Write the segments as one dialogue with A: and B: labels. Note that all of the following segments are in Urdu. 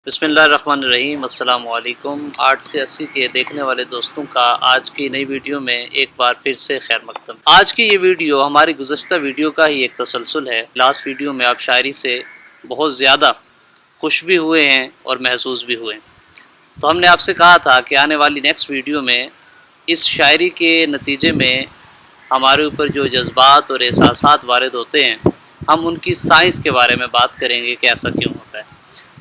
A: بسم اللہ الرحمن الرحیم۔ السلام علیکم۔ 8 سے 80 کے دیکھنے والے دوستوں کا آج کی نئی ویڈیو میں ایک بار پھر سے خیر مقدم۔ آج کی یہ ویڈیو ہماری گزشتہ ویڈیو کا ہی ایک تسلسل ہے۔ لاسٹ ویڈیو میں آپ شاعری سے بہت زیادہ خوش بھی ہوئے ہیں اور محظوظ بھی ہوئے ہیں، تو ہم نے آپ سے کہا تھا کہ آنے والی نیکسٹ ویڈیو میں اس شاعری کے نتیجے میں ہمارے اوپر جو جذبات اور احساسات وارد ہوتے ہیں، ہم ان کی سائنس کے بارے میں بات کریں گے کہ ایسا کیوں ہوتا ہے،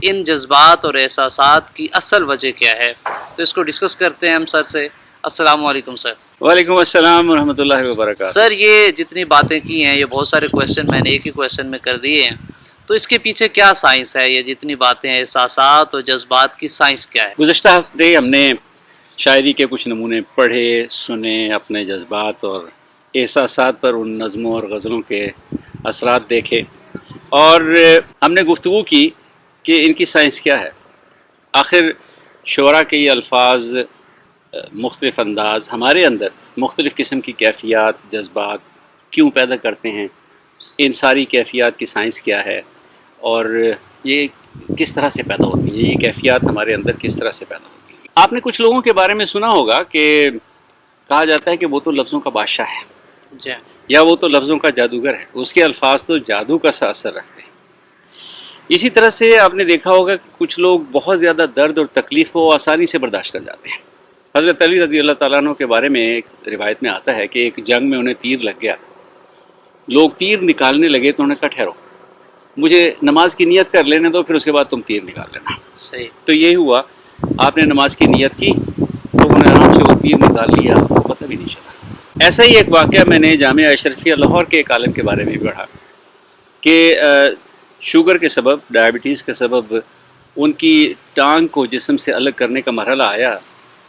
A: ان جذبات اور احساسات کی اصل وجہ کیا ہے۔ تو اس کو ڈسکس کرتے ہیں ہم سر سے۔ السلام علیکم سر۔
B: وعلیکم السلام ورحمۃ اللہ وبرکاتہ۔
A: سر یہ جتنی باتیں کی ہیں، یہ بہت سارے کویشچن میں نے ایک ہی کویشچن میں کر دیے ہیں، تو اس کے پیچھے کیا سائنس ہے؟ یہ جتنی باتیں ہیں، احساسات اور جذبات کی سائنس کیا ہے؟
B: گزشتہ ہفتے ہم نے شاعری کے کچھ نمونے پڑھے، سنے، اپنے جذبات اور احساسات پر ان نظموں اور غزلوں کے اثرات دیکھے، اور ہم نے گفتگو کی کہ ان کی سائنس کیا ہے۔ آخر شعراء کے یہ الفاظ، مختلف انداز ہمارے اندر مختلف قسم کی کیفیات، جذبات کیوں پیدا کرتے ہیں، ان ساری کیفیات کی سائنس کیا ہے، اور یہ کس طرح سے پیدا ہوتی ہیں، یہ کیفیات ہمارے اندر کس طرح سے پیدا ہوتی ہیں۔ آپ نے کچھ لوگوں کے بارے میں سنا ہوگا کہ کہا جاتا ہے کہ وہ تو لفظوں کا بادشاہ ہے،
A: جی،
B: یا وہ تو لفظوں کا جادوگر ہے، اس کے الفاظ تو جادو کا سا اثر رکھتے ہیں۔ اسی طرح سے آپ نے دیکھا ہوگا کہ کچھ لوگ بہت زیادہ درد اور تکلیف کو آسانی سے برداشت کر جاتے ہیں۔ حضرت علی رضی اللہ تعالیٰ عنہ کے بارے میں ایک روایت میں آتا ہے کہ ایک جنگ میں انہیں تیر لگ گیا، لوگ تیر نکالنے لگے تو انہوں نے کہا ٹھہرو، مجھے نماز کی نیت کر لینے دو، پھر اس کے بعد تم تیر نکال لینا۔
A: صحیح۔
B: تو یہی ہوا، آپ نے نماز کی نیت کی تو انہوں نے آرام سے وہ تیر نکال لیا، پتہ بھی نہیں چلا۔ ایسا ہی ایک واقعہ میں نے جامعہ اشرفیہ لاہور کے ایک عالم کے بارے میں پڑھا کہ شوگر کے سبب، ڈائبٹیز کے سبب ان کی ٹانگ کو جسم سے الگ کرنے کا مرحلہ آیا،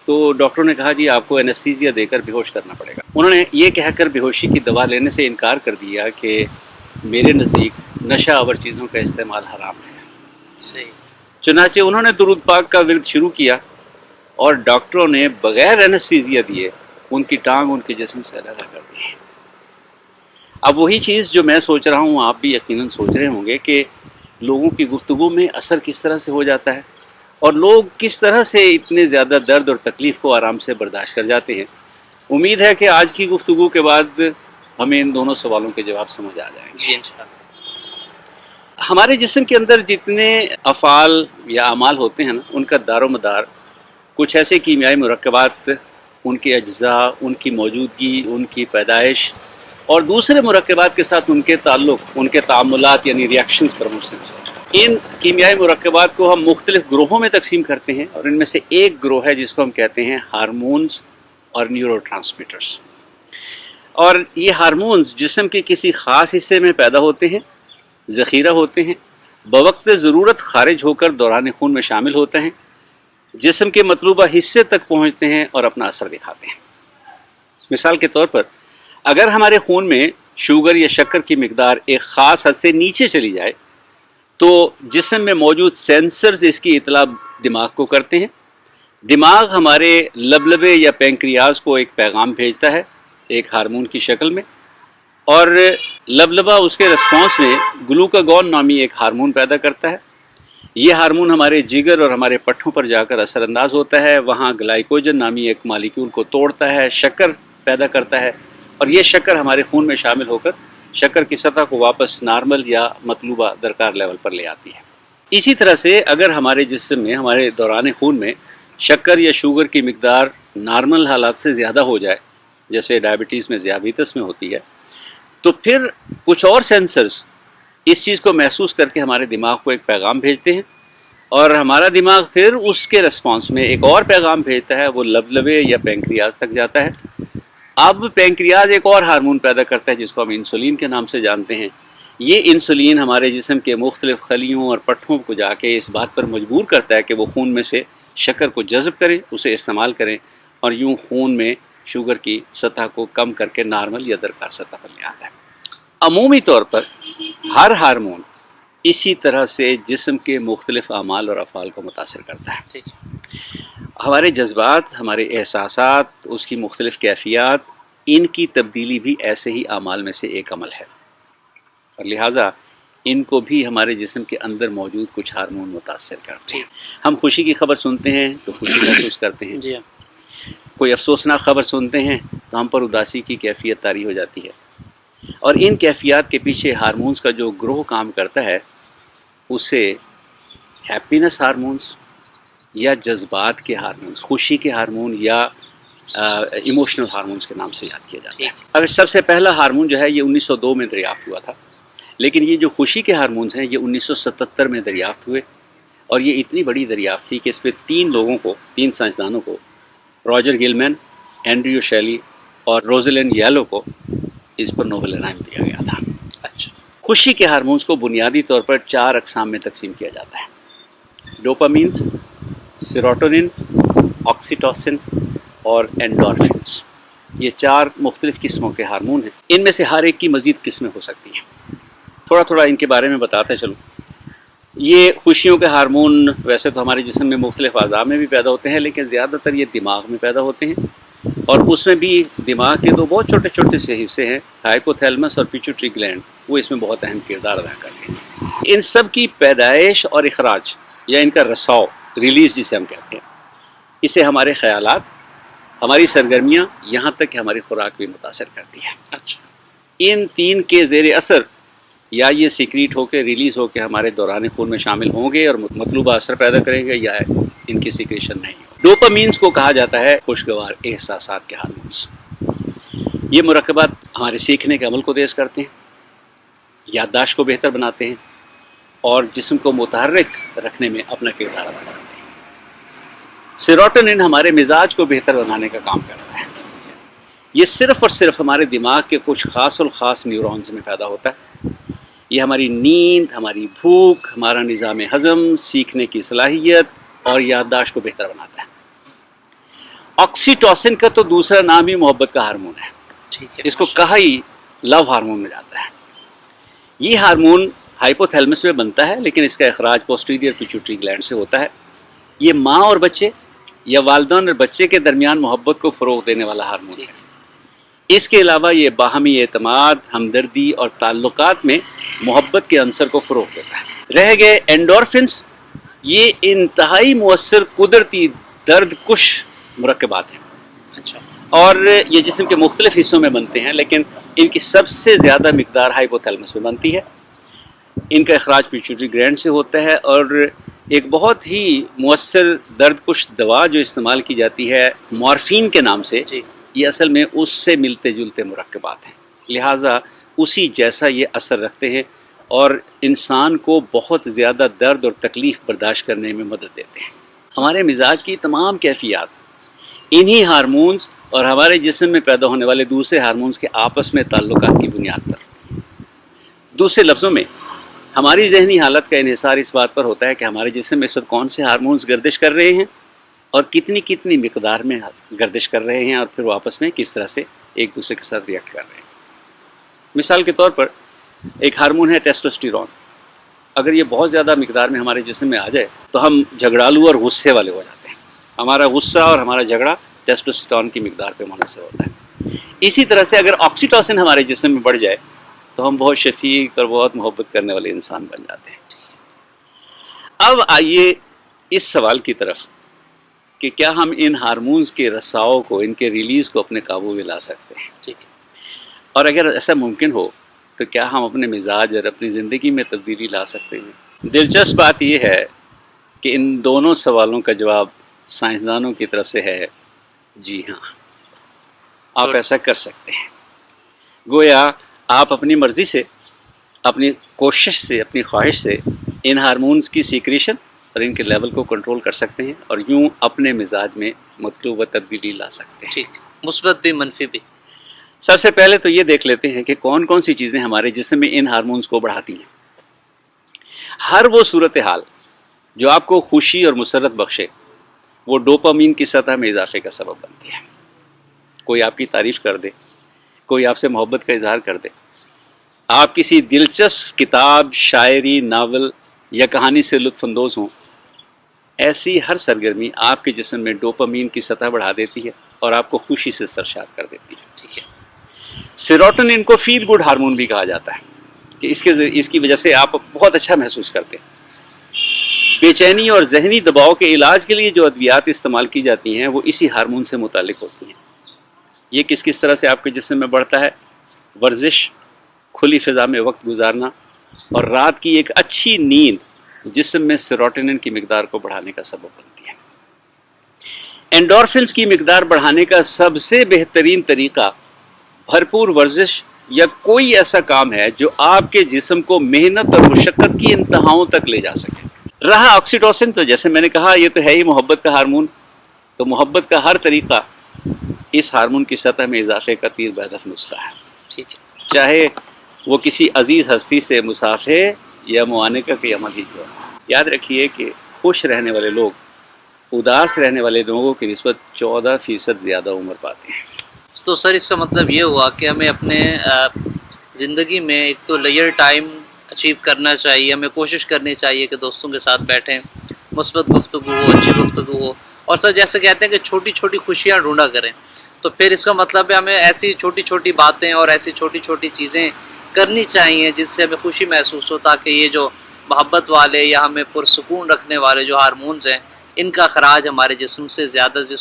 B: تو ڈاکٹروں نے کہا جی آپ کو اینستھیزیا دے کر بے ہوش کرنا پڑے گا۔ انہوں نے یہ کہہ کر بے ہوشی کی دوا لینے سے انکار کر دیا کہ میرے نزدیک نشہ آور چیزوں کا استعمال حرام ہے۔
A: صحیح۔
B: چنانچہ انہوں نے درود پاک کا ورد شروع کیا، اور ڈاکٹروں نے بغیر اینستھیزیا دیے ان کی ٹانگ ان کے جسم سے الگ کر دی۔ اب وہی چیز جو میں سوچ رہا ہوں، آپ بھی یقیناً سوچ رہے ہوں گے کہ لوگوں کی گفتگو میں اثر کس طرح سے ہو جاتا ہے، اور لوگ کس طرح سے اتنے زیادہ درد اور تکلیف کو آرام سے برداشت کر جاتے ہیں۔ امید ہے کہ آج کی گفتگو کے بعد ہمیں ان دونوں سوالوں کے جواب سمجھ آ جائیں گے۔
A: جی انشاءاللہ۔
B: ہمارے جسم کے اندر جتنے افعال یا اعمال ہوتے ہیں نا، ان کا دار و مدار کچھ ایسے کیمیائی مرکبات، ان کے اجزاء، ان کی موجودگی، ان کی پیدائش اور دوسرے مرکبات کے ساتھ ان کے تعلق، ان کے تعاملات یعنی ریاکشنز پر مشتمل ہے۔ ان کیمیائی مرکبات کو ہم مختلف گروہوں میں تقسیم کرتے ہیں، اور ان میں سے ایک گروہ ہے جس کو ہم کہتے ہیں ہارمونز اور نیورو ٹرانسمیٹرز۔ اور یہ ہارمونز جسم کے کسی خاص حصے میں پیدا ہوتے ہیں، ذخیرہ ہوتے ہیں، بوقت ضرورت خارج ہو کر دوران خون میں شامل ہوتے ہیں، جسم کے مطلوبہ حصے تک پہنچتے ہیں اور اپنا اثر دکھاتے ہیں۔ مثال کے طور پر اگر ہمارے خون میں شوگر یا شکر کی مقدار ایک خاص حد سے نیچے چلی جائے تو جسم میں موجود سینسرز اس کی اطلاع دماغ کو کرتے ہیں۔ دماغ ہمارے لبلبے یا پینکریاز کو ایک پیغام بھیجتا ہے ایک ہارمون کی شکل میں، اور لبلبا اس کے رسپانس میں گلوکاگون نامی ایک ہارمون پیدا کرتا ہے۔ یہ ہارمون ہمارے جگر اور ہمارے پٹھوں پر جا کر اثر انداز ہوتا ہے، وہاں گلائکوجن نامی ایک مالیکیول کو توڑتا ہے، شکر پیدا کرتا ہے، اور یہ شکر ہمارے خون میں شامل ہو کر شکر کی سطح کو واپس نارمل یا مطلوبہ درکار لیول پر لے آتی ہے۔ اسی طرح سے اگر ہمارے جسم میں، ہمارے دوران خون میں شکر یا شوگر کی مقدار نارمل حالات سے زیادہ ہو جائے، جیسے ڈائبٹیز میں، ذیابیطس میں ہوتی ہے، تو پھر کچھ اور سینسرز اس چیز کو محسوس کر کے ہمارے دماغ کو ایک پیغام بھیجتے ہیں، اور ہمارا دماغ پھر اس کے رسپانس میں ایک اور پیغام بھیجتا ہے، وہ لبلبے یا پینکریاز تک جاتا ہے۔ اب پینکریاز ایک اور ہارمون پیدا کرتا ہے جس کو ہم انسولین کے نام سے جانتے ہیں۔ یہ انسولین ہمارے جسم کے مختلف خلیوں اور پٹھوں کو جا کے اس بات پر مجبور کرتا ہے کہ وہ خون میں سے شکر کو جذب کریں، اسے استعمال کریں، اور یوں خون میں شوگر کی سطح کو کم کر کے نارمل یا درکار سطح پر لے آتا ہے۔ عمومی طور پر ہر ہارمون اسی طرح سے جسم کے مختلف اعمال اور افعال کو متاثر کرتا ہے۔
A: ٹھیک۔
B: ہمارے جذبات، ہمارے احساسات، اس کی مختلف کیفیات، ان کی تبدیلی بھی ایسے ہی اعمال میں سے ایک عمل ہے، اور لہٰذا ان کو بھی ہمارے جسم کے اندر موجود کچھ ہارمون متاثر کرتے ہیں۔ ہم خوشی کی خبر سنتے ہیں تو خوشی محسوس کرتے ہیں،
A: جی
B: کوئی افسوسناک خبر سنتے ہیں تو ہم پر اداسی کی کیفیت طاری ہو جاتی ہے، اور ان کیفیات کے پیچھے ہارمونز کا جو گروہ کام کرتا ہے اسے ہیپینس ہارمونز یا جذبات کے ہارمونز، خوشی کے ہارمون یا ایموشنل ہارمونز کے نام سے یاد کیا جاتا ہے۔ اگر سب سے پہلا ہارمون جو ہے یہ 1902 میں دریافت ہوا تھا، لیکن یہ جو خوشی کے ہارمونز ہیں یہ 1977 میں دریافت ہوئے، اور یہ اتنی بڑی دریافت تھی کہ اس پہ تین سائنسدانوں کو، راجر گلمین، اینڈریو شیلی اور روزلین یالو کو اس پر نوبل انعام دیا گیا تھا۔
A: اچھا،
B: خوشی کے ہارمونز کو بنیادی طور پر 4 اقسام میں تقسیم کیا جاتا ہے: ڈوپامینز، سیروٹونن، آکسیٹوسن اور اینڈورفنز۔ یہ 4 مختلف قسموں کے ہارمون ہیں، ان میں سے ہر ایک کی مزید قسمیں ہو سکتی ہیں۔ تھوڑا تھوڑا ان کے بارے میں بتاتے چلوں۔ یہ خوشیوں کے ہارمون ویسے تو ہمارے جسم میں مختلف اعضاء میں بھی پیدا ہوتے ہیں، لیکن زیادہ تر یہ دماغ میں پیدا ہوتے ہیں، اور اس میں بھی دماغ کے 2 بہت چھوٹے چھوٹے سے حصے ہیں، ہائپوتھیلمس اور پیچوٹری گلینڈ، وہ اس میں بہت اہم کردار ادا کرتے ہیں۔ ان سب کی پیدائش اور اخراج یا ان کا رساؤ، ریلیز جسے ہم کہتے ہیں، اسے ہمارے خیالات، ہماری سرگرمیاں، یہاں تک کہ ہماری خوراک بھی متاثر کرتی ہے۔
A: اچھا،
B: ان 3 کے زیر اثر یا یہ سیکریٹ ہو کے ریلیز ہو کے ہمارے دوران خون میں شامل ہوں گے اور مطلوبہ اثر پیدا کریں گے، یا ان کی سیکریشن نہیں ہو۔ ڈوپامینز کو کہا جاتا ہے خوشگوار احساسات کے ہارمونز۔ یہ مرکبات ہمارے سیکھنے کے عمل کو تیز کرتے ہیں، یادداشت کو بہتر بناتے ہیں، اور جسم کو متحرک رکھنے میں اپنا کردار ادا کرتے ہیں۔ سیروٹونن ہمارے مزاج کو بہتر بنانے کا کام کرتا ہے۔ یہ صرف اور صرف ہمارے دماغ کے کچھ خاص الخاص نیورونز میں پیدا ہوتا ہے۔ یہ ہماری نیند، ہماری بھوک، ہمارا نظام ہضم، سیکھنے کی صلاحیت اور یادداشت کو بہتر بناتا ہے۔ آکسیٹوسن کا تو دوسرا نام ہی محبت کا ہارمون ہے،
A: ٹھیک ہے،
B: اس کو کہا ہی لو ہارمون میں جاتا ہے۔ یہ ہارمون ہائپوتھیلمس میں بنتا ہے، لیکن اس کا اخراج پوسٹیریئر پیچوٹری گلینڈ سے ہوتا ہے۔ یہ ماں اور بچے یا والدین اور بچے کے درمیان محبت کو فروغ دینے والا ہارمون ہے۔ اس کے علاوہ یہ باہمی اعتماد، ہمدردی اور تعلقات میں محبت کے عنصر کو فروغ دیتا ہے۔ رہ گئے اینڈورفنس، یہ انتہائی مؤثر قدرتی درد کش مرکبات ہیں،
A: اچھا،
B: اور یہ جسم کے مختلف حصوں میں بنتے ہیں، لیکن ان کی سب سے زیادہ مقدار ہائپوتھیلمس میں بنتی ہے۔ ان کا اخراج پیچوٹری گلینڈ سے ہوتا ہے، اور ایک بہت ہی مؤثر درد کش دوا جو استعمال کی جاتی ہے مورفین کے نام سے،
A: جی،
B: یہ اصل میں اس سے ملتے جلتے مرکبات ہیں، لہٰذا اسی جیسا یہ اثر رکھتے ہیں، اور انسان کو بہت زیادہ درد اور تکلیف برداشت کرنے میں مدد دیتے ہیں۔ ہمارے مزاج کی تمام کیفیات انہی ہارمونز اور ہمارے جسم میں پیدا ہونے والے دوسرے ہارمونز کے آپس میں تعلقات کی بنیاد پر۔ دوسرے لفظوں میں ہماری ذہنی حالت کا انحصار اس بات پر ہوتا ہے کہ ہمارے جسم میں اس وقت کون سے ہارمونز گردش کر رہے ہیں اور کتنی مقدار میں گردش کر رہے ہیں، اور پھر وہ آپس میں کس طرح سے ایک دوسرے کے ساتھ ریئیکٹ کر رہے ہیں۔ مثال کے طور پر ایک ہارمون ہے ٹیسٹوسٹیرون۔ اگر یہ بہت زیادہ مقدار میں ہمارے جسم میں آ جائے تو ہم جھگڑالو اور غصے والے ہو جاتے ہیں۔ ہمارا غصہ اور ہمارا جھگڑا ٹیسٹوسٹیرون کی مقدار پہ منحصر ہوتا ہے۔ اسی طرح سے اگر آکسیٹوسن ہمارے جسم میں بڑھ جائے تو ہم بہت شفیق اور بہت محبت کرنے والے انسان بن جاتے ہیں۔ اب آئیے اس سوال کی طرف کہ کیا ہم ان ہارمونز کے رساؤ کو، ان کے ریلیز کو اپنے قابو میں لا سکتے ہیں؟
A: ٹھیک ہے،
B: اور اگر ایسا ممکن ہو تو کیا ہم اپنے مزاج اور اپنی زندگی میں تبدیلی لا سکتے ہیں؟ دلچسپ بات یہ ہے کہ ان دونوں سوالوں کا جواب سائنسدانوں کی طرف سے ہے جی ہاں، آپ ایسا کر سکتے ہیں۔ گویا آپ اپنی مرضی سے، اپنی کوشش سے، اپنی خواہش سے ان ہارمونز کی سیکریشن اور ان کے لیول کو کنٹرول کر سکتے ہیں، اور یوں اپنے مزاج میں مطلوبہ تبدیلی لا سکتے ہیں۔
A: ٹھیک، مثبت بھی منفی بھی۔
B: سب سے پہلے تو یہ دیکھ لیتے ہیں کہ کون کون سی چیزیں ہمارے جسم میں ان ہارمونز کو بڑھاتی ہیں۔ ہر وہ صورتحال جو آپ کو خوشی اور مسرت بخشے وہ ڈوپامین کی سطح میں اضافے کا سبب بنتی ہے۔ کوئی آپ کی تعریف کر دے، کوئی آپ سے محبت کا اظہار کر دے، آپ کسی دلچسپ کتاب، شاعری، ناول یا کہانی سے لطف اندوز ہوں، ایسی ہر سرگرمی آپ کے جسم میں ڈوپامین کی سطح بڑھا دیتی ہے اور آپ کو خوشی سے سرشار کر دیتی ہے۔
A: ٹھیک ہے،
B: سیروٹونن کو فیل گڈ ہارمون بھی کہا جاتا ہے۔ کہ اس کی وجہ سے آپ بہت اچھا محسوس کرتے ہیں۔ بے چینی اور ذہنی دباؤ کے علاج کے لیے جو ادویات استعمال کی جاتی ہیں وہ اسی ہارمون سے متعلق ہوتی ہیں۔ یہ کس طرح سے آپ کے جسم میں بڑھتا ہے؟ ورزش، کھلی فضا میں وقت گزارنا اور رات کی ایک اچھی نیند جسم میں سیروٹونن کی مقدار کو بڑھانے کا سبب بنتی ہے۔ اینڈورفنز کی مقدار بڑھانے کا سب سے بہترین طریقہ بھرپور ورزش یا کوئی ایسا کام ہے جو آپ کے جسم کو محنت اور مشقت کی انتہاؤں تک لے جا سکے۔ رہا آکسیٹوسن، تو جیسے میں نے کہا یہ تو ہے ہی محبت کا ہارمون، تو محبت کا ہر طریقہ اس ہارمون کی سطح میں اضافے کا تیر بہدف نسخہ ہے۔
A: ٹھیک ہے،
B: چاہے وہ کسی عزیز ہستی سے مصافحے یا معانقہ کے عمل ہی ہو۔ یاد رکھیے کہ خوش رہنے والے لوگ اداس رہنے والے لوگوں کی نسبت 14% زیادہ عمر پاتے ہیں۔
A: تو سر اس کا مطلب یہ ہوا کہ ہمیں اپنے زندگی میں ایک تو لیئر ٹائم اچیو کرنا چاہیے، ہمیں کوشش کرنی چاہیے کہ دوستوں کے ساتھ بیٹھیں، مثبت گفتگو ہو، اچھی گفتگو ہو، اور سر جیسے کہتے ہیں کہ چھوٹی چھوٹی خوشیاں ڈھونڈا کریں، تو پھر اس کا مطلب ہے ہمیں ایسی چھوٹی چھوٹی باتیں اور ایسی چھوٹی چھوٹی چیزیں کرنی چاہیے جس سے ہمیں خوشی محسوس ہو، تاکہ یہ جو محبت والے یا ہمیں پرسکون رکھنے والے جو ہارمونز ہیں ان کا اخراج ہمارے جسم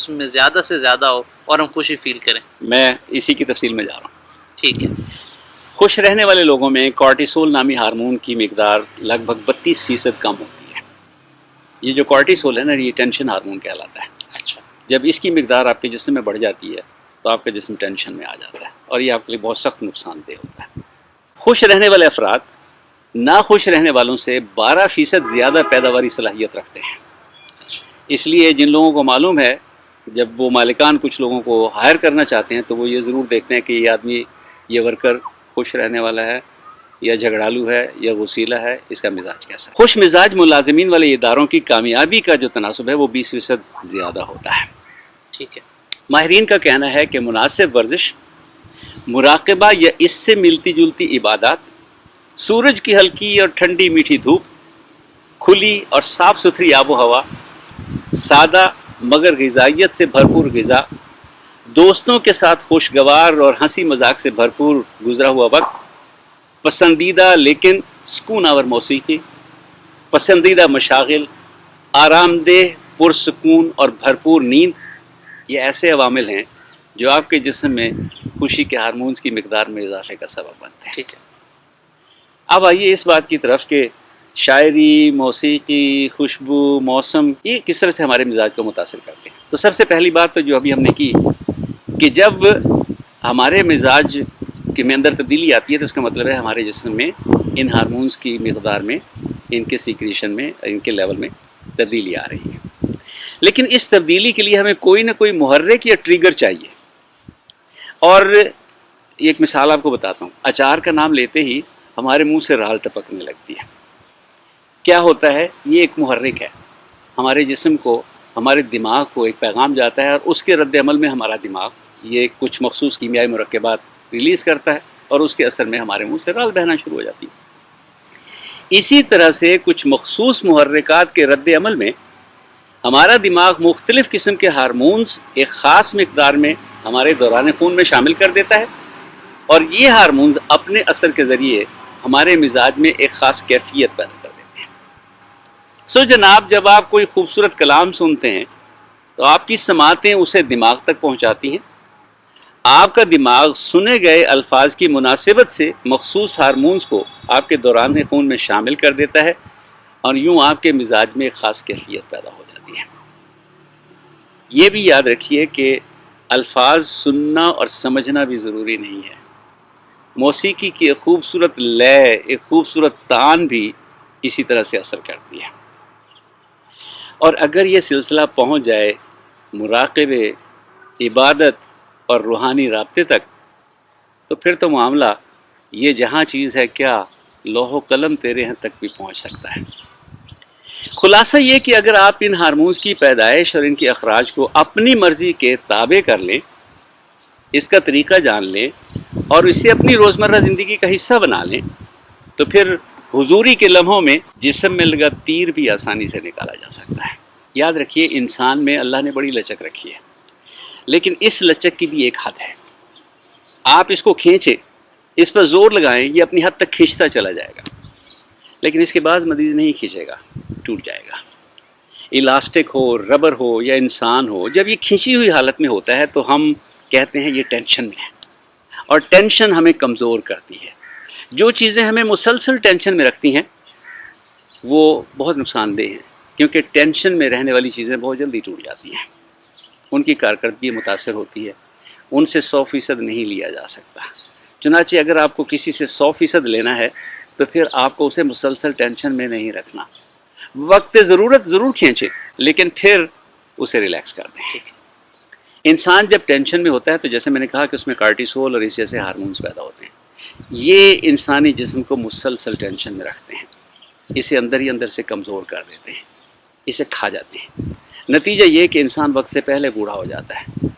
A: میں زیادہ سے زیادہ ہو اور ہم خوشی فیل کریں۔
B: میں اسی کی تفصیل میں جا رہا ہوں۔
A: ٹھیک ہے،
B: خوش رہنے والے لوگوں میں کارٹیسول نامی ہارمون کی مقدار لگ بھگ 32% کم ہوتی ہے۔ یہ جو کارٹیسول ہے نا، یہ ٹینشن ہارمون کہلاتا ہے۔
A: اچھا،
B: جب اس کی مقدار آپ کے جسم میں بڑھ جاتی ہے تو آپ کا جسم ٹینشن میں آ جاتا ہے اور یہ آپ کے لیے بہت سخت نقصان دہ ہوتا ہے۔ خوش رہنے والے افراد ناخوش رہنے والوں سے 12% زیادہ پیداواری صلاحیت رکھتے ہیں۔ اس لیے جن لوگوں کو معلوم ہے، جب وہ مالکان کچھ لوگوں کو ہائر کرنا چاہتے ہیں تو وہ یہ ضرور دیکھتے ہیں کہ یہ آدمی، یہ ورکر خوش رہنے والا ہے یا جھگڑالو ہے یا غصیلا ہے، اس کا مزاج کیسا ہے۔ خوش مزاج ملازمین والے اداروں کی کامیابی کا جو تناسب ہے وہ 20% زیادہ ہوتا ہے۔
A: ٹھیک ہے،
B: ماہرین کا کہنا ہے کہ مناسب ورزش، مراقبہ یا اس سے ملتی جلتی عبادات، سورج کی ہلکی اور ٹھنڈی میٹھی دھوپ، کھلی اور صاف ستھری آب و ہوا، سادہ مگر غذائیت سے بھرپور غذا، دوستوں کے ساتھ خوشگوار اور ہنسی مذاق سے بھرپور گزرا ہوا وقت، پسندیدہ لیکن سکون آور موسیقی، پسندیدہ مشاغل، آرام دہ پرسکون اور بھرپور نیند، یہ ایسے عوامل ہیں جو آپ کے جسم میں خوشی کے ہارمونز کی مقدار میں اضافے کا سبب بنتے ہیں۔
A: ٹھیک ہے،
B: اب آئیے اس بات کی طرف کہ شاعری، موسیقی، خوشبو، موسم یہ کس طرح سے ہمارے مزاج کو متاثر کرتے ہیں۔ تو سب سے پہلی بات تو جو ابھی ہم نے کی کہ جب ہمارے مزاج کے میں اندر تبدیلی آتی ہے تو اس کا مطلب ہے ہمارے جسم میں ان ہارمونز کی مقدار میں، ان کے سیکریشن میں، ان کے لیول میں تبدیلی آ رہی ہے۔ لیکن اس تبدیلی کے لیے ہمیں کوئی نہ کوئی محرک یا ٹریگر چاہیے، اور ایک مثال آپ کو بتاتا ہوں۔ اچار کا نام لیتے ہی ہمارے منہ سے رال ٹپکنے لگتی ہے۔ کیا ہوتا ہے؟ یہ ایک محرک ہے، ہمارے جسم کو، ہمارے دماغ کو ایک پیغام جاتا ہے اور اس کے رد عمل میں ہمارا دماغ یہ کچھ مخصوص کیمیائی مرکبات ریلیز کرتا ہے اور اس کے اثر میں ہمارے منہ سے رال بہنا شروع ہو جاتی ہے۔ اسی طرح سے کچھ مخصوص محرکات کے رد عمل میں ہمارا دماغ مختلف قسم کے ہارمونز ایک خاص مقدار میں ہمارے دوران خون میں شامل کر دیتا ہے، اور یہ ہارمونز اپنے اثر کے ذریعے ہمارے مزاج میں ایک خاص کیفیت پیدا کر دیتے ہیں۔ جناب، جب آپ کوئی خوبصورت کلام سنتے ہیں تو آپ کی سماعتیں اسے دماغ تک پہنچاتی ہیں۔ آپ کا دماغ سنے گئے الفاظ کی مناسبت سے مخصوص ہارمونز کو آپ کے دوران خون میں شامل کر دیتا ہے، اور یوں آپ کے مزاج میں ایک خاص کیفیت پیدا ہو جاتی ہے۔ یہ بھی یاد رکھیے کہ الفاظ سننا اور سمجھنا بھی ضروری نہیں ہے۔ موسیقی کی ایک خوبصورت لے، ایک خوبصورت تان بھی اسی طرح سے اثر کرتی ہے، اور اگر یہ سلسلہ پہنچ جائے مراقبے، عبادت اور روحانی رابطے تک، تو پھر تو معاملہ یہ جہاں چیز ہے کیا، لوح و قلم تیرے ہیں تک بھی پہنچ سکتا ہے۔ خلاصہ یہ کہ اگر آپ ان ہارمونز کی پیدائش اور ان کے اخراج کو اپنی مرضی کے تابع کر لیں، اس کا طریقہ جان لیں اور اسے اپنی روزمرہ زندگی کا حصہ بنا لیں، تو پھر حضوری کے لمحوں میں جسم میں لگا تیر بھی آسانی سے نکالا جا سکتا ہے۔ یاد رکھیے، انسان میں اللہ نے بڑی لچک رکھی ہے، لیکن اس لچک کی بھی ایک حد ہے۔ آپ اس کو کھینچیں، اس پر زور لگائیں یہ اپنی حد تک کھینچتا چلا جائے گا، لیکن اس کے بعد مزید نہیں کھینچے گا، ٹوٹ جائے گا۔ الاسٹک ہو، ربر ہو یا انسان ہو، جب یہ کھینچی ہوئی حالت میں ہوتا ہے تو ہم کہتے ہیں یہ ٹینشن میں ہے، اور ٹینشن ہمیں کمزور کرتی ہے۔ جو چیزیں ہمیں مسلسل ٹینشن میں رکھتی ہیں وہ بہت نقصان دہ ہیں، کیونکہ ٹینشن میں رہنے والی چیزیں بہت جلدی ٹوٹ جاتی ہیں، ان کی کارکردگی متاثر ہوتی ہے، ان سے 100% نہیں لیا جا سکتا۔ چنانچہ اگر آپ کو کسی سے 100% لینا ہے تو پھر آپ کو اسے مسلسل ٹینشن میں نہیں رکھنا، وقت ضرورت ضرور کھینچے لیکن پھر اسے ریلیکس کر دیں۔ انسان جب ٹینشن میں ہوتا ہے تو جیسے میں نے کہا کہ اس میں کارٹیسول اور اس جیسے ہارمونز پیدا ہوتے ہیں، یہ انسانی جسم کو مسلسل ٹینشن میں رکھتے ہیں، اسے اندر ہی اندر سے کمزور کر دیتے ہیں، اسے کھا جاتے ہیں۔ نتیجہ یہ کہ انسان وقت سے پہلے بوڑھا ہو جاتا ہے،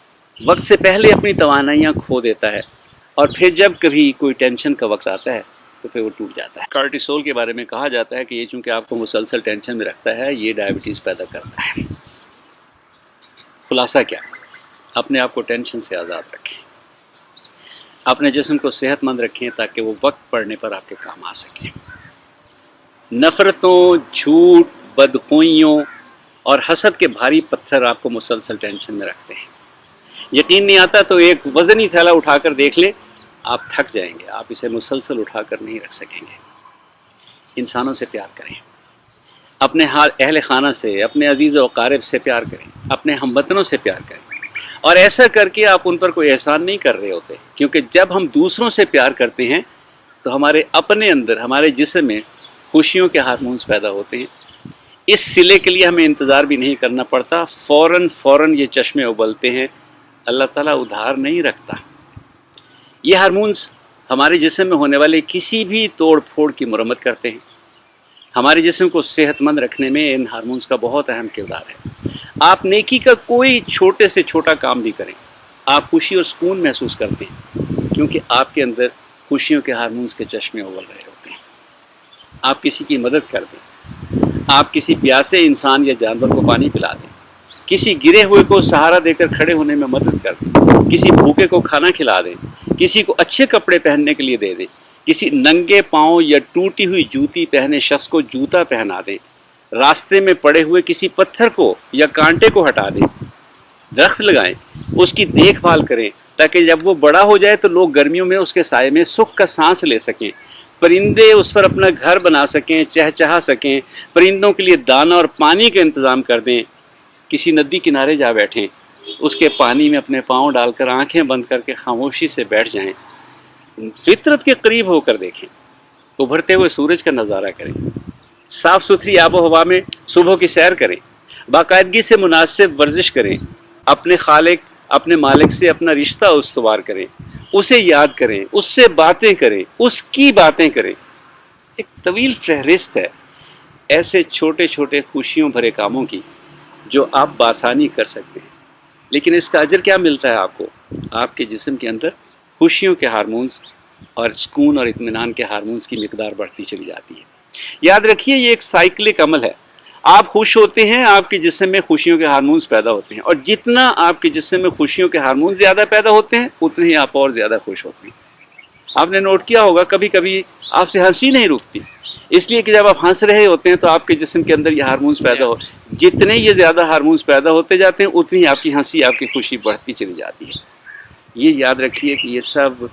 B: وقت سے پہلے اپنی توانائیاں کھو دیتا ہے، اور پھر جب کبھی کوئی ٹینشن کا وقت آتا ہے تو پھر وہ ٹوٹ جاتا ہے۔ کارٹیسول کے بارے میں کہا جاتا ہے کہ یہ چونکہ آپ کو مسلسل ٹینشن میں رکھتا ہے، یہ ڈائبٹیز پیدا کرتا ہے۔ خلاصہ کیا؟ اپنے آپ کو ٹینشن سے آزاد رکھیں، اپنے جسم کو صحت مند رکھیں تاکہ وہ وقت پڑنے پر آپ کے کام آ سکیں۔ نفرتوں، جھوٹ، بدخوئیوں اور حسد کے بھاری پتھر آپ کو مسلسل ٹینشن میں رکھتے ہیں۔ یقین نہیں آتا تو ایک وزنی تھیلا اٹھا کر دیکھ لیں، آپ تھک جائیں گے، آپ اسے مسلسل اٹھا کر نہیں رکھ سکیں گے۔ انسانوں سے پیار کریں، اپنے اہل خانہ سے، اپنے عزیز و اقارب سے پیار کریں، اپنے ہم وطنوں سے پیار کریں، اور ایسا کر کے آپ ان پر کوئی احسان نہیں کر رہے ہوتے، کیونکہ جب ہم دوسروں سے پیار کرتے ہیں تو ہمارے اپنے اندر، ہمارے جسم میں خوشیوں کے ہارمونز پیدا ہوتے ہیں۔ اس صلے کے لیے ہمیں انتظار بھی نہیں کرنا پڑتا، فوراً یہ چشمے ابلتے ہیں۔ اللہ تعالیٰ ادھار نہیں رکھتا۔ یہ ہارمونز ہمارے جسم میں ہونے والے کسی بھی توڑ پھوڑ کی مرمت کرتے ہیں۔ ہمارے جسم کو صحت مند رکھنے میں ان ہارمونز کا بہت اہم کردار ہے۔ آپ نیکی کا کوئی چھوٹے سے چھوٹا کام بھی کریں، آپ خوشی اور سکون محسوس کرتے ہیں، کیونکہ آپ کے اندر خوشیوں کے ہارمونز کے چشمے ابل رہے ہوتے ہیں۔ آپ کسی کی مدد کر دیں، آپ کسی پیاسے انسان یا جانور کو پانی پلا دیں، کسی گرے ہوئے کو سہارا دے کر کھڑے ہونے میں مدد کر دیں، کسی بھوکے کو کھانا کھلا دیں، کسی کو اچھے کپڑے پہننے کے لیے دے دیں، کسی ننگے پاؤں یا ٹوٹی ہوئی جوتی پہنے شخص کو جوتا پہنا دیں، راستے میں پڑے ہوئے کسی پتھر کو یا کانٹے کو ہٹا دیں، درخت لگائیں، اس کی دیکھ بھال کریں تاکہ جب وہ بڑا ہو جائے تو لوگ گرمیوں میں اس کے سائے میں سکھ کا سانس لے سکیں، پرندے اس پر اپنا گھر بنا سکیں، چہچہا سکیں، پرندوں کے لیے دانہ اور پانی کا انتظام کر دیں، کسی ندی کنارے جا بیٹھیں، اس کے پانی میں اپنے پاؤں ڈال کر آنکھیں بند کر کے خاموشی سے بیٹھ جائیں، فطرت کے قریب ہو کر دیکھیں، ابھرتے ہوئے سورج کا نظارہ کریں، صاف ستھری آب و ہوا میں صبح کی سیر کریں، باقاعدگی سے مناسب ورزش کریں، اپنے خالق، اپنے مالک سے اپنا رشتہ استوار کریں، اسے یاد کریں، اس سے باتیں کریں، اس کی باتیں کریں۔ ایک طویل فہرست ہے ایسے چھوٹے چھوٹے خوشیوں بھرے کاموں کی جو آپ بآسانی کر سکتے ہیں، لیکن اس کا اجر کیا ملتا ہے آپ کو؟ آپ کے جسم کے اندر خوشیوں کے ہارمونز اور سکون اور اطمینان کے ہارمونز کی مقدار بڑھتی چلی جاتی ہے۔ یاد رکھیے یہ ایک سائیکلک عمل ہے، آپ خوش ہوتے ہیں، آپ کے جسم میں خوشیوں کے ہارمونز پیدا ہوتے ہیں، اور جتنا آپ کے جسم میں خوشیوں کے ہارمونز زیادہ پیدا ہوتے ہیں اتنے ہی آپ اور زیادہ خوش ہوتے ہیں۔ آپ نے نوٹ کیا ہوگا کبھی کبھی آپ سے ہنسی نہیں رکتی، اس لیے کہ جب آپ ہنس رہے ہوتے ہیں تو آپ کے جسم کے اندر یہ ہارمونز پیدا ہو، جتنے یہ زیادہ ہارمونز پیدا ہوتے جاتے ہیں اتنی ہی آپ کی ہنسی، آپ کی خوشی بڑھتی چلی جاتی ہے۔ یہ یاد رکھیے کہ یہ سب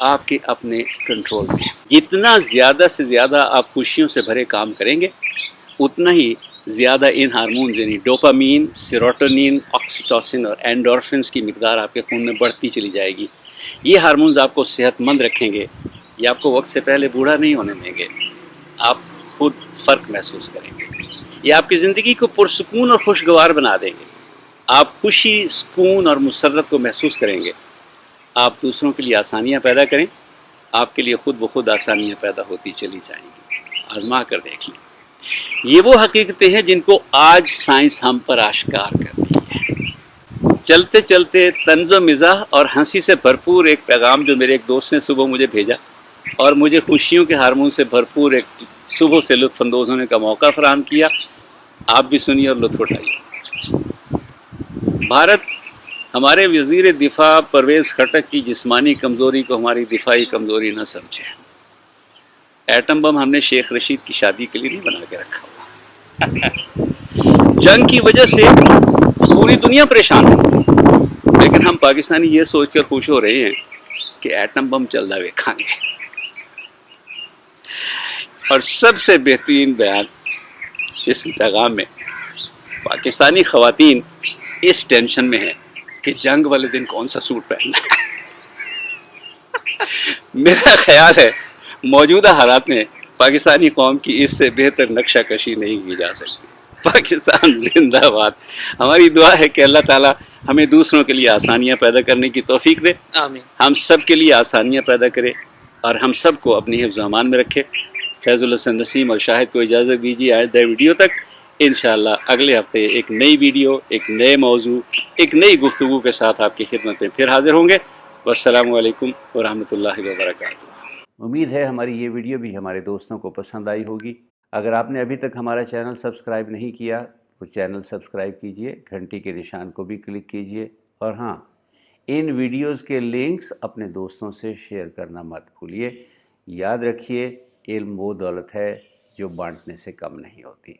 B: آپ کے اپنے کنٹرول میں ہے۔ جتنا زیادہ سے زیادہ آپ خوشیوں سے بھرے کام کریں گے اتنا ہی زیادہ ان ہارمونز یعنی ڈوپامین، سیروٹونین، آکسیٹوسن اور اینڈورفنز کی مقدار آپ کے خون میں بڑھتی چلی جائے گی۔ یہ ہارمونز آپ کو صحت مند رکھیں گے، یہ آپ کو وقت سے پہلے بوڑھا نہیں ہونے دیں گے، آپ خود فرق محسوس کریں گے، یہ آپ کی زندگی کو پرسکون اور خوشگوار بنا دیں گے، آپ خوشی، سکون اور مسرت کو محسوس کریں گے۔ آپ دوسروں کے لیے آسانیاں پیدا کریں، آپ کے لیے خود بخود آسانیاں پیدا ہوتی چلی جائیں گی۔ آزما کر دیکھ لیں۔ یہ وہ حقیقتیں ہیں جن کو آج سائنس ہم پر آشکار کر رہی ہے۔ چلتے چلتے طنز و مزاح اور ہنسی سے بھرپور ایک پیغام جو میرے ایک دوست نے صبح مجھے بھیجا اور مجھے خوشیوں کے ہارمون سے بھرپور ایک صبح سے لطف اندوز ہونے کا موقع فراہم کیا، آپ بھی سنیے اور لطف اٹھائیے۔ بھارت ہمارے وزیر دفاع پرویز خٹک کی جسمانی کمزوری کو ہماری دفاعی کمزوری نہ سمجھے. ایٹم بم ہم نے شیخ رشید کی شادی کے لیے نہیں بنا کے رکھا ہوا. جنگ کی وجہ سے پوری دنیا پریشان ہے، لیکن ہم پاکستانی یہ سوچ کر خوش ہو رہے ہیں کہ ایٹم بم چلتا ویکھاں گے. اور سب سے بہترین بیان اس پیغام میں، پاکستانی خواتین اس ٹینشن میں ہیں کہ جنگ والے دن کون سا سوٹ پہننا ہے. میرا خیال ہے موجودہ حالات میں پاکستانی قوم کی اس سے بہتر نقشہ کشی نہیں کی جا سکتی. پاکستان زندہ باد. ہماری دعا ہے کہ اللہ تعالیٰ ہمیں دوسروں کے لیے آسانیاں پیدا کرنے کی توفیق دے،
A: آمین.
B: ہم سب کے لیے آسانیاں پیدا کرے اور ہم سب کو اپنی حفظ و امان میں رکھے. فیض الحسن نسیم اور شاہد کو اجازت دیجیے آئندہ ویڈیو تک. انشاءاللہ اگلے ہفتے ایک نئی ویڈیو، ایک نئے موضوع، ایک نئی گفتگو کے ساتھ آپ کی خدمت میں پھر حاضر ہوں گے. والسلام علیکم ورحمۃ اللہ وبرکاتہ. امید ہے ہماری یہ ویڈیو بھی ہمارے دوستوں کو پسند آئی ہوگی. اگر آپ نے ابھی تک ہمارا چینل سبسکرائب نہیں کیا تو چینل سبسکرائب کیجئے، گھنٹی کے نشان کو بھی کلک کیجئے، اور ہاں، ان ویڈیوز کے لنکس اپنے دوستوں سے شیئر کرنا مت بھولیے. یاد رکھیے، علم وہ دولت ہے جو بانٹنے سے کم نہیں ہوتی.